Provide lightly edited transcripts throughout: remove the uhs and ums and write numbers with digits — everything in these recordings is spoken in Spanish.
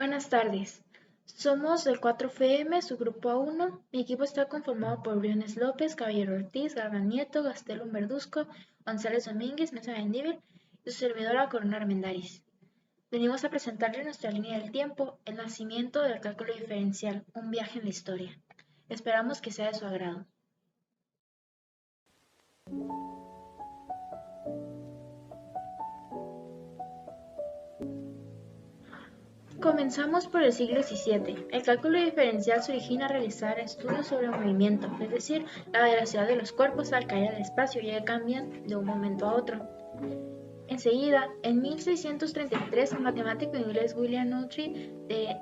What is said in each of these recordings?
Buenas tardes. Somos del 4FM, su grupo A1. Mi equipo está conformado por Briones López, Caballero Ortiz, Galván Nieto, Gastelum Verduzco, González Domínguez, Mesa Mendívil y su servidora Corona Armendáriz. Venimos a presentarle nuestra línea del tiempo, el nacimiento del cálculo diferencial, un viaje en la historia. Esperamos que sea de su agrado. Comenzamos por el siglo XVII. El cálculo diferencial se origina al realizar estudios sobre el movimiento, es decir, la velocidad de los cuerpos al caer al espacio, ya que cambian de un momento a otro. Enseguida, en 1633, el matemático inglés William Newton de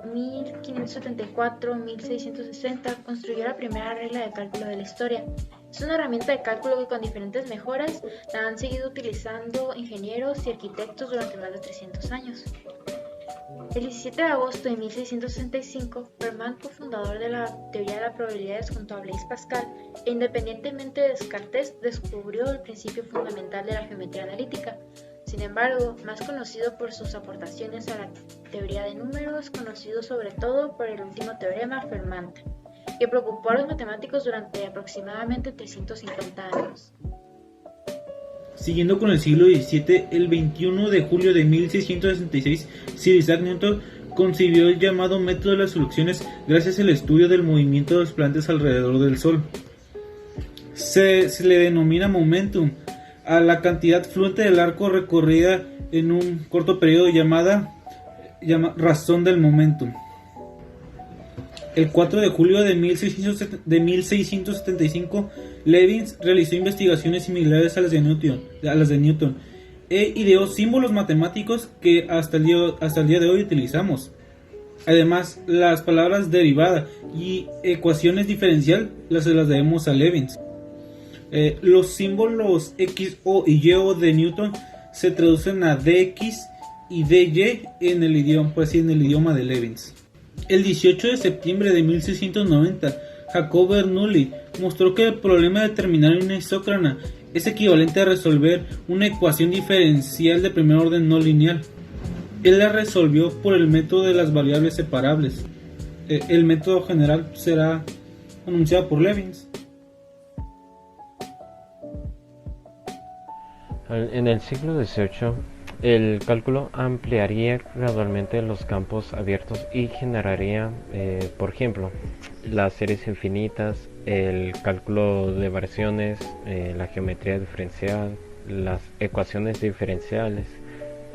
1574-1660 construyó la primera regla de cálculo de la historia. Es una herramienta de cálculo que con diferentes mejoras la han seguido utilizando ingenieros y arquitectos durante más de 300 años. El 17 de agosto de 1665, Fermat, cofundador de la teoría de las probabilidades junto a Blaise Pascal, e independientemente de Descartes, descubrió el principio fundamental de la geometría analítica. Sin embargo, más conocido por sus aportaciones a la teoría de números, conocido sobre todo por el último teorema Fermat, que preocupó a los matemáticos durante aproximadamente 350 años. Siguiendo con el siglo XVII, el 21 de julio de 1666, Sir Isaac Newton concibió el llamado método de las soluciones gracias al estudio del movimiento de los planetas alrededor del Sol. Se le denomina momentum a la cantidad fluente del arco recorrida en un corto periodo llamada razón del momentum. El 4 de julio de 1675, Leibniz realizó investigaciones similares a las de Newton e ideó símbolos matemáticos que hasta el día de hoy utilizamos. Además, las palabras derivada y ecuaciones diferencial las debemos a Leibniz. Los símbolos X, O y Y de Newton se traducen a dx y dy en el idioma de Leibniz. El 18 de septiembre de 1690, Jacob Bernoulli mostró que el problema de determinar una isócrona es equivalente a resolver una ecuación diferencial de primer orden no lineal. Él la resolvió por el método de las variables separables. El método general será anunciado por Leibniz. En el siglo XVIII, el cálculo ampliaría gradualmente los campos abiertos y generaría, por ejemplo, las series infinitas, el cálculo de variaciones, la geometría diferencial, las ecuaciones diferenciales,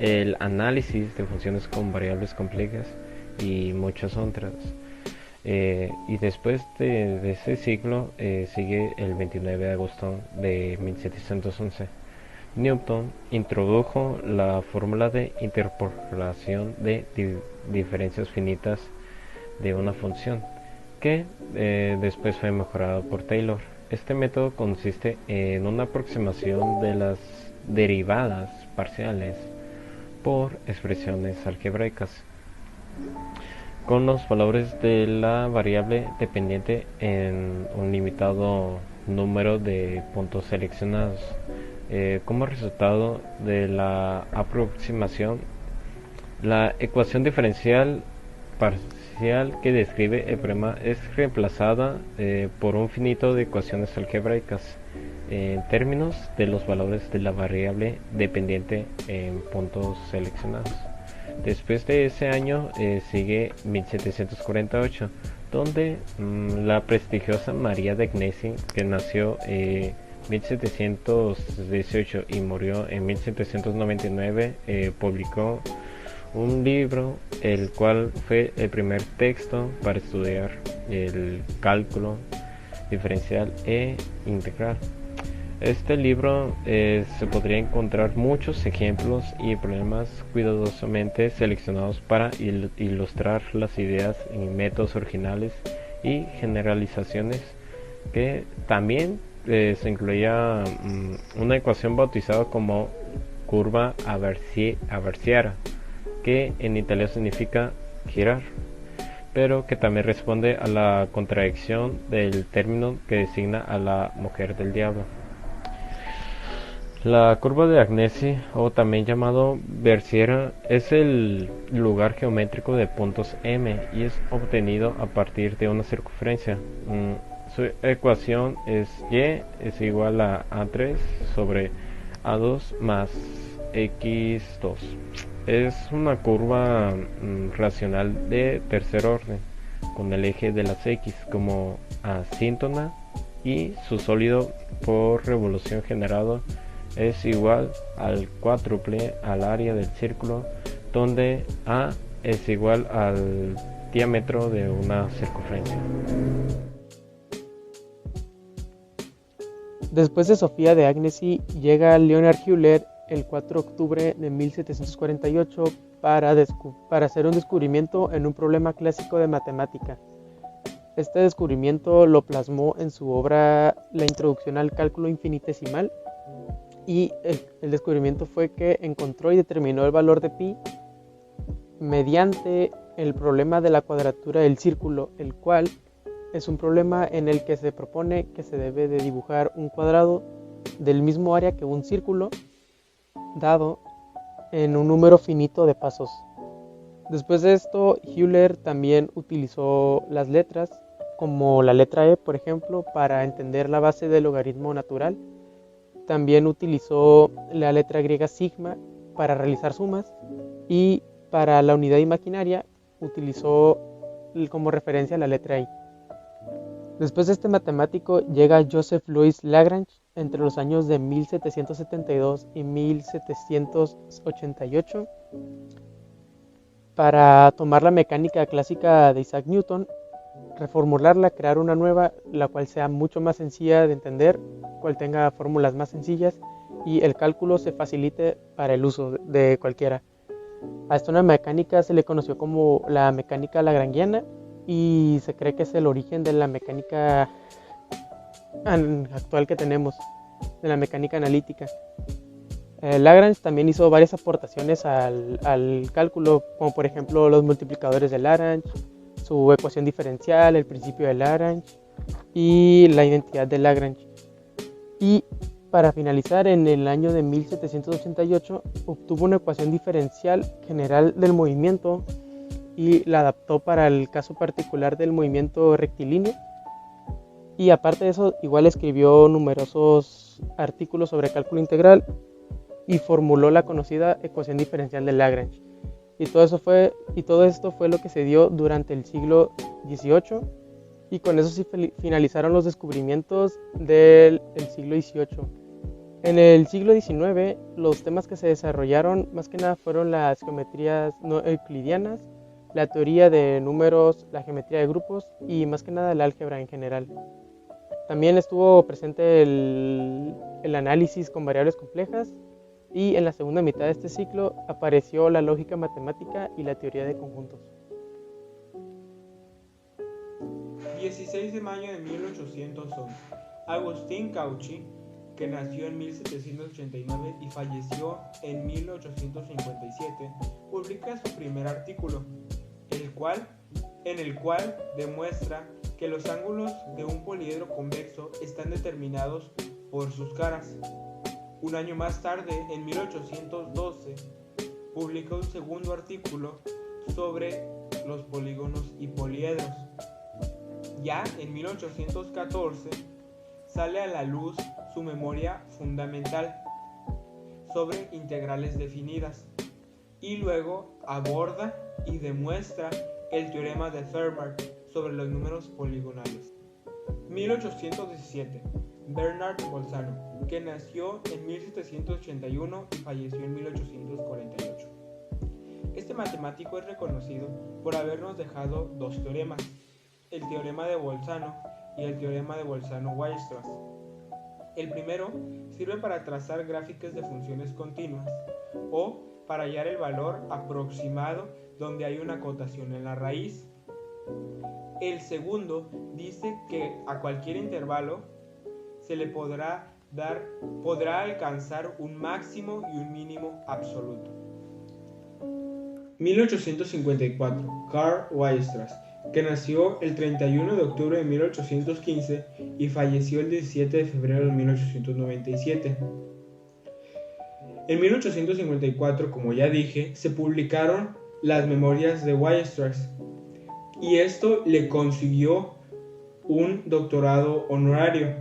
el análisis de funciones con variables complejas y muchas otras. Y después de ese siglo sigue el 29 de agosto de 1711. Newton introdujo la fórmula de interpolación de diferencias finitas de una función, que después fue mejorado por Taylor. Este método consiste en una aproximación de las derivadas parciales por expresiones algebraicas, con los valores de la variable dependiente en un limitado número de puntos seleccionados. Como resultado de la aproximación, la ecuación diferencial parcial que describe el problema es reemplazada por un finito de ecuaciones algebraicas en términos de los valores de la variable dependiente en puntos seleccionados. Después de ese año sigue 1748, donde la prestigiosa María de Gnessy, que nació 1718 y murió en 1799, publicó un libro, el cual fue el primer texto para estudiar el cálculo diferencial e integral. Este libro se podría encontrar muchos ejemplos y problemas cuidadosamente seleccionados para ilustrar las ideas y métodos originales y generalizaciones, que también se incluía una ecuación bautizada como curva aversiera, que en italiano significa girar, pero que también responde a la contradicción del término que designa a la mujer del diablo. La curva de Agnesi, o también llamado Versiera, es el lugar geométrico de puntos M y es obtenido a partir de una circunferencia. Su ecuación es y es igual a A3 sobre A2 más X2. Es una curva racional de tercer orden, con el eje de las X como asíntona y su sólido por revolución generado es igual al cuádruple al área del círculo, donde A es igual al diámetro de una circunferencia. Después de Sofía de Agnesi llega Leonhard Euler el 4 de octubre de 1748 para hacer un descubrimiento en un problema clásico de matemática. Este descubrimiento lo plasmó en su obra La introducción al cálculo infinitesimal, y el descubrimiento fue que encontró y determinó el valor de pi mediante el problema de la cuadratura del círculo, el cual es un problema en el que se propone que se debe de dibujar un cuadrado del mismo área que un círculo dado en un número finito de pasos. Después de esto, Euler también utilizó las letras, como la letra E, por ejemplo, para entender la base del logaritmo natural. También utilizó la letra griega sigma para realizar sumas, y para la unidad imaginaria utilizó como referencia la letra I. Después de este matemático llega Joseph Louis Lagrange entre los años de 1772 y 1788 para tomar la mecánica clásica de Isaac Newton, reformularla, crear una nueva, la cual sea mucho más sencilla de entender, cual tenga fórmulas más sencillas y el cálculo se facilite para el uso de cualquiera. A esta nueva mecánica se le conoció como la mecánica lagrangiana y se cree que es el origen de la mecánica actual que tenemos, de la mecánica analítica. Lagrange también hizo varias aportaciones al cálculo, como por ejemplo los multiplicadores de Lagrange, su ecuación diferencial, el principio de Lagrange y la identidad de Lagrange. Y para finalizar, en el año de 1788 obtuvo una ecuación diferencial general del movimiento y la adaptó para el caso particular del movimiento rectilíneo. Y aparte de eso, igual escribió numerosos artículos sobre cálculo integral y formuló la conocida ecuación diferencial de Lagrange. Y todo esto fue lo que se dio durante el siglo XVIII, y con eso sí finalizaron los descubrimientos del siglo XVIII. En el siglo XIX, los temas que se desarrollaron más que nada fueron las geometrías no euclidianas, la teoría de números, la geometría de grupos y más que nada el álgebra en general. También estuvo presente el análisis con variables complejas, y en la segunda mitad de este ciclo apareció la lógica matemática y la teoría de conjuntos. 16 de mayo de 1811, Agustín Cauchy, que nació en 1789 y falleció en 1857, publica su primer artículo, en el cual demuestra que los ángulos de un poliedro convexo están determinados por sus caras. Un año más tarde, en 1812, publicó un segundo artículo sobre los polígonos y poliedros. Ya en 1814 sale a la luz su memoria fundamental sobre integrales definidas, y luego aborda y demuestra el teorema de Fermat sobre los números poligonales. 1817, Bernard Bolzano, que nació en 1781 y falleció en 1848. Este matemático es reconocido por habernos dejado dos teoremas, el teorema de Bolzano y el teorema de Bolzano-Weierstrass. El primero sirve para trazar gráficas de funciones continuas o para hallar el valor aproximado donde hay una acotación en la raíz. El segundo dice que a cualquier intervalo se le podrá alcanzar un máximo y un mínimo absoluto. 1854, Karl Weierstrass, que nació el 31 de octubre de 1815 y falleció el 17 de febrero de 1897. En 1854, como ya dije, se publicaron las memorias de Weierstrass y esto le consiguió un doctorado honorario.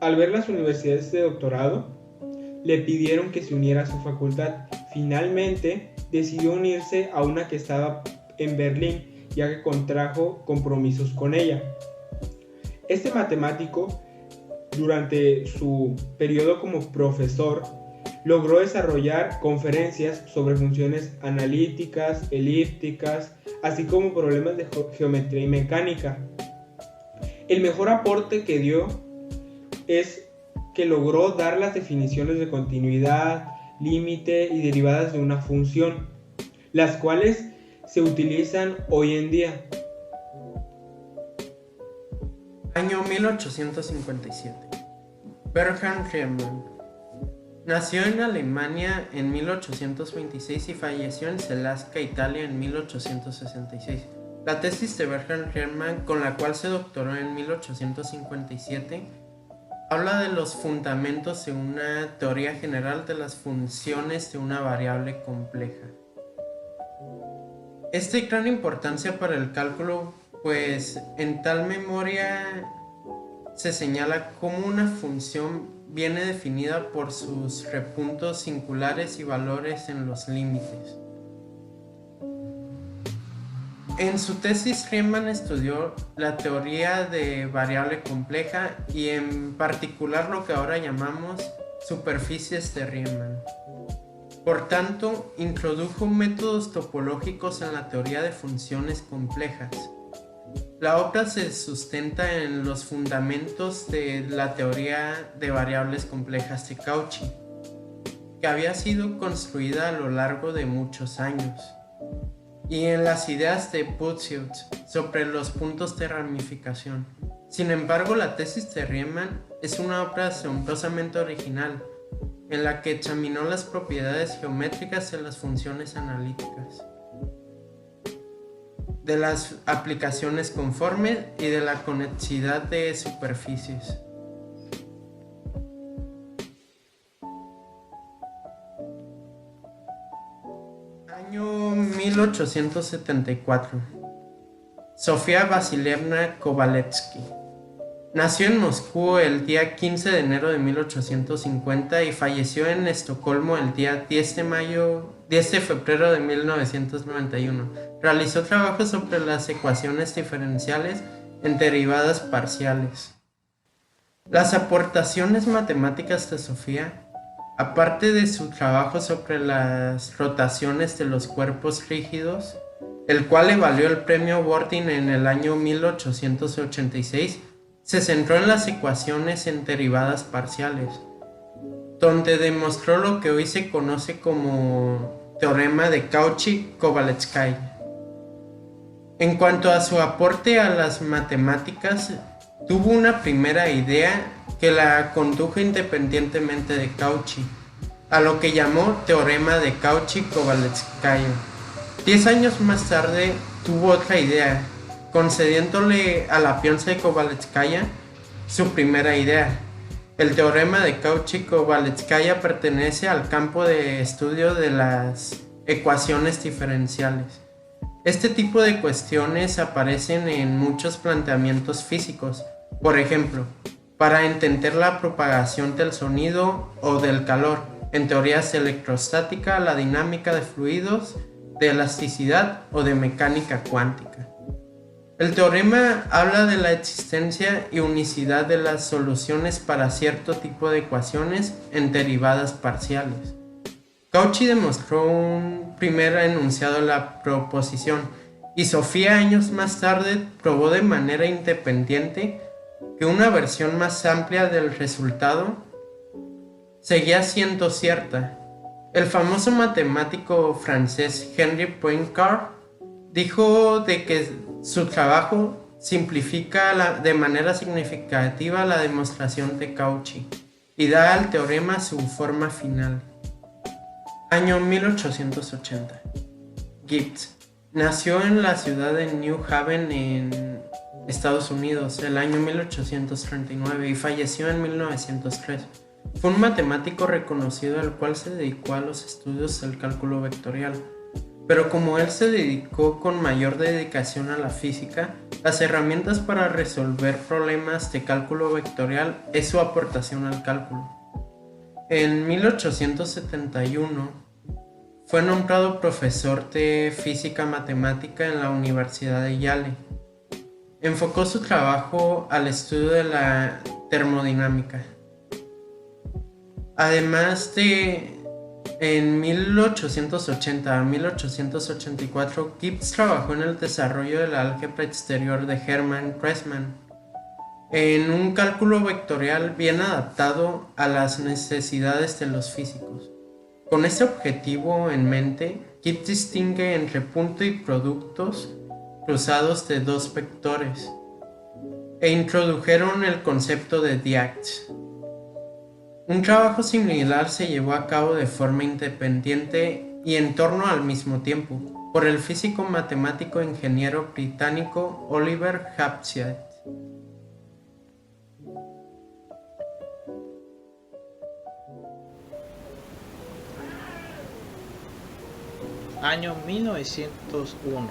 Al ver las universidades de doctorado, le pidieron que se uniera a su facultad. Finalmente, decidió unirse a una que estaba en Berlín, ya que contrajo compromisos con ella. Este matemático, durante su periodo como profesor, logró desarrollar conferencias sobre funciones analíticas, elípticas, así como problemas de geometría y mecánica. El mejor aporte que dio es que logró dar las definiciones de continuidad, límite y derivadas de una función, las cuales se utilizan hoy en día. Año 1857. Bernhard Riemann nació en Alemania en 1826 y falleció en Zelasca, Italia en 1866. La tesis de Bernhard Riemann, con la cual se doctoró en 1857, habla de los fundamentos de una teoría general de las funciones de una variable compleja. Es de gran importancia para el cálculo, pues en tal memoria se señala cómo una función viene definida por sus repuntos singulares y valores en los límites. En su tesis, Riemann estudió la teoría de variable compleja y en particular lo que ahora llamamos superficies de Riemann. Por tanto, introdujo métodos topológicos en la teoría de funciones complejas. La obra se sustenta en los fundamentos de la teoría de variables complejas de Cauchy, que había sido construida a lo largo de muchos años, y en las ideas de Putsiut sobre los puntos de ramificación. Sin embargo, la tesis de Riemann es una obra asombrosamente original, en la que examinó las propiedades geométricas de las funciones analíticas, de las aplicaciones conformes y de la conexidad de superficies. Año 1874. Sofía Vasilievna Kovalevsky nació en Moscú el día 15 de enero de 1850 y falleció en Estocolmo el día 10 de febrero de 1991. Realizó trabajos sobre las ecuaciones diferenciales en derivadas parciales. Las aportaciones matemáticas de Sofía, aparte de su trabajo sobre las rotaciones de los cuerpos rígidos, el cual le valió el premio Bordin en el año 1886, se centró en las ecuaciones en derivadas parciales, donde demostró lo que hoy se conoce como teorema de Cauchy-Kovalevskaya. En cuanto a su aporte a las matemáticas, tuvo una primera idea que la condujo independientemente de Cauchy, a lo que llamó teorema de Cauchy-Kovalevskaya. 10 años más tarde tuvo otra idea, concediéndole a la Pionza de Kovalevskaya su primera idea. El teorema de Cauchy-Kovalevskaya pertenece al campo de estudio de las ecuaciones diferenciales. Este tipo de cuestiones aparecen en muchos planteamientos físicos, por ejemplo, para entender la propagación del sonido o del calor, en teorías de electrostática, la dinámica de fluidos, de elasticidad o de mecánica cuántica. El teorema habla de la existencia y unicidad de las soluciones para cierto tipo de ecuaciones en derivadas parciales. Cauchy demostró un primer enunciado de la proposición y Sofía años más tarde probó de manera independiente que una versión más amplia del resultado seguía siendo cierta. El famoso matemático francés Henri Poincaré dijo de que su trabajo simplifica de manera significativa la demostración de Cauchy y da al teorema su forma final. Año 1880. Gibbs nació en la ciudad de New Haven en Estados Unidos el año 1839 y falleció en 1903. Fue un matemático reconocido el cual se dedicó a los estudios del cálculo vectorial. Pero como él se dedicó con mayor dedicación a la física, las herramientas para resolver problemas de cálculo vectorial es su aportación al cálculo. En 1871 fue nombrado profesor de física matemática en la Universidad de Yale. Enfocó su trabajo al estudio de la termodinámica. Además en 1880 a 1884, Gibbs trabajó en el desarrollo de la álgebra exterior de Hermann Grassmann, en un cálculo vectorial bien adaptado a las necesidades de los físicos. Con este objetivo en mente, Gibbs distingue entre punto y productos cruzados de dos vectores, e introdujeron el concepto de Diact. Un trabajo similar se llevó a cabo de forma independiente y en torno al mismo tiempo por el físico matemático e ingeniero británico Oliver Hapside. Año 1901.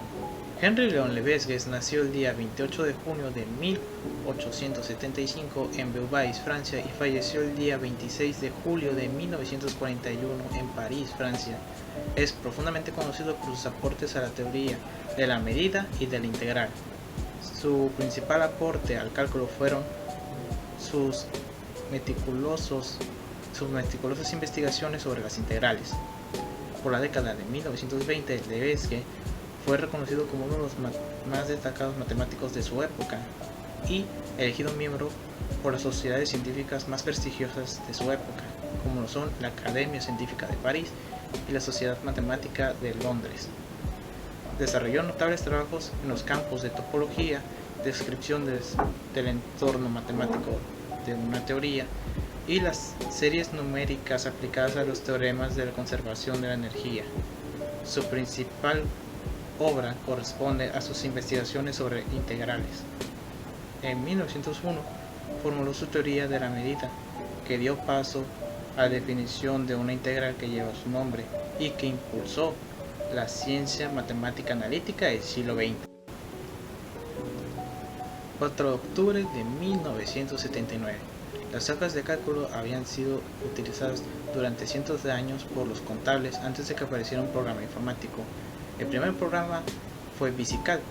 Henry Léon Lebesgue nació el día 28 de junio de 1875 en Beauvais, Francia, y falleció el día 26 de julio de 1941 en París, Francia. Es profundamente conocido por sus aportes a la teoría de la medida y de la integral. Su principal aporte al cálculo fueron sus meticulosas investigaciones sobre las integrales. Por la década de 1920, Lebesgue fue reconocido como uno de los más destacados matemáticos de su época y elegido miembro por las sociedades científicas más prestigiosas de su época, como lo son la Academia Científica de París y la Sociedad Matemática de Londres. Desarrolló notables trabajos en los campos de topología, descripción del entorno matemático de una teoría y las series numéricas aplicadas a los teoremas de la conservación de la energía. Su principal obra corresponde a sus investigaciones sobre integrales. En 1901 formuló su teoría de la medida, que dio paso a la definición de una integral que lleva su nombre y que impulsó la ciencia matemática analítica del siglo XX. 4 de octubre de 1979. Las hojas de cálculo habían sido utilizadas durante cientos de años por los contables antes de que apareciera un programa informático. El primer programa fue VisiCalc,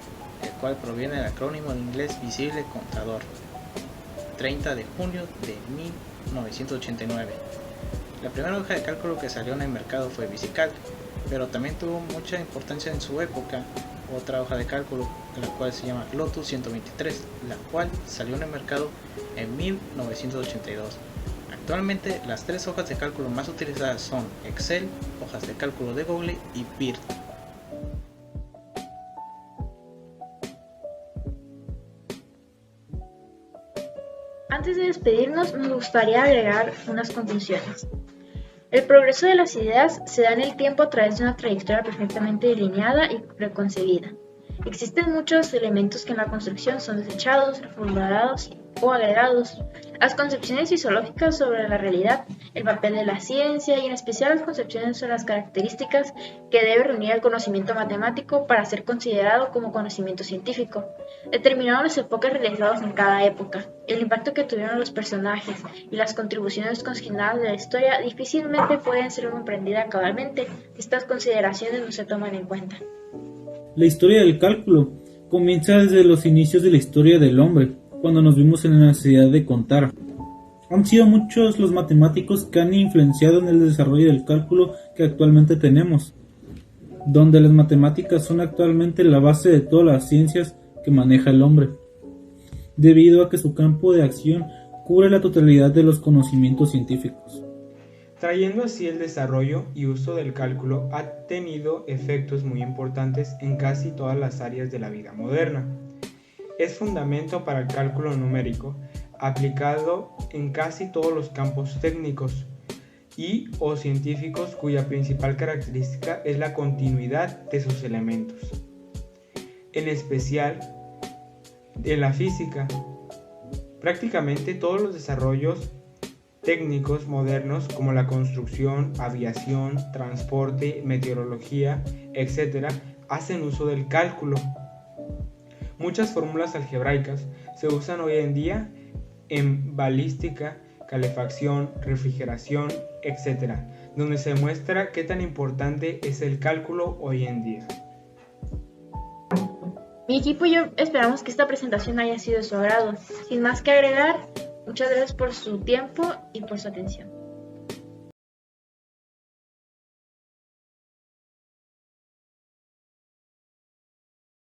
el cual proviene del acrónimo en inglés Visible Contador. 30 de junio de 1989. La primera hoja de cálculo que salió en el mercado fue VisiCalc, pero también tuvo mucha importancia en su época otra hoja de cálculo, la cual se llama Lotus 123, la cual salió en el mercado en 1982. Actualmente las tres hojas de cálculo más utilizadas son Excel, hojas de cálculo de Google y BIRT. Antes de despedirnos, me gustaría agregar unas conclusiones. El progreso de las ideas se da en el tiempo a través de una trayectoria perfectamente delineada y preconcebida. Existen muchos elementos que en la construcción son desechados, reformulados o agregados. Las concepciones fisiológicas sobre la realidad, el papel de la ciencia y en especial las concepciones sobre las características que debe reunir el conocimiento matemático para ser considerado como conocimiento científico, determinaron las épocas realizadas en cada época, el impacto que tuvieron los personajes y las contribuciones consignadas de la historia difícilmente pueden ser comprendidas cabalmente si estas consideraciones no se toman en cuenta. La historia del cálculo comienza desde los inicios de la historia del hombre, cuando nos vimos en la necesidad de contar. Han sido muchos los matemáticos que han influenciado en el desarrollo del cálculo que actualmente tenemos, donde las matemáticas son actualmente la base de todas las ciencias que maneja el hombre, debido a que su campo de acción cubre la totalidad de los conocimientos científicos. Trayendo así el desarrollo y uso del cálculo ha tenido efectos muy importantes en casi todas las áreas de la vida moderna. Es fundamento para el cálculo numérico, aplicado en casi todos los campos técnicos y o científicos cuya principal característica es la continuidad de sus elementos. En especial, en la física, prácticamente todos los desarrollos técnicos modernos como la construcción, aviación, transporte, meteorología, etc., hacen uso del cálculo. Muchas fórmulas algebraicas se usan hoy en día en balística, calefacción, refrigeración, etc., donde se muestra qué tan importante es el cálculo hoy en día. Mi equipo y yo esperamos que esta presentación haya sido de su agrado. Sin más que agregar, muchas gracias por su tiempo y por su atención.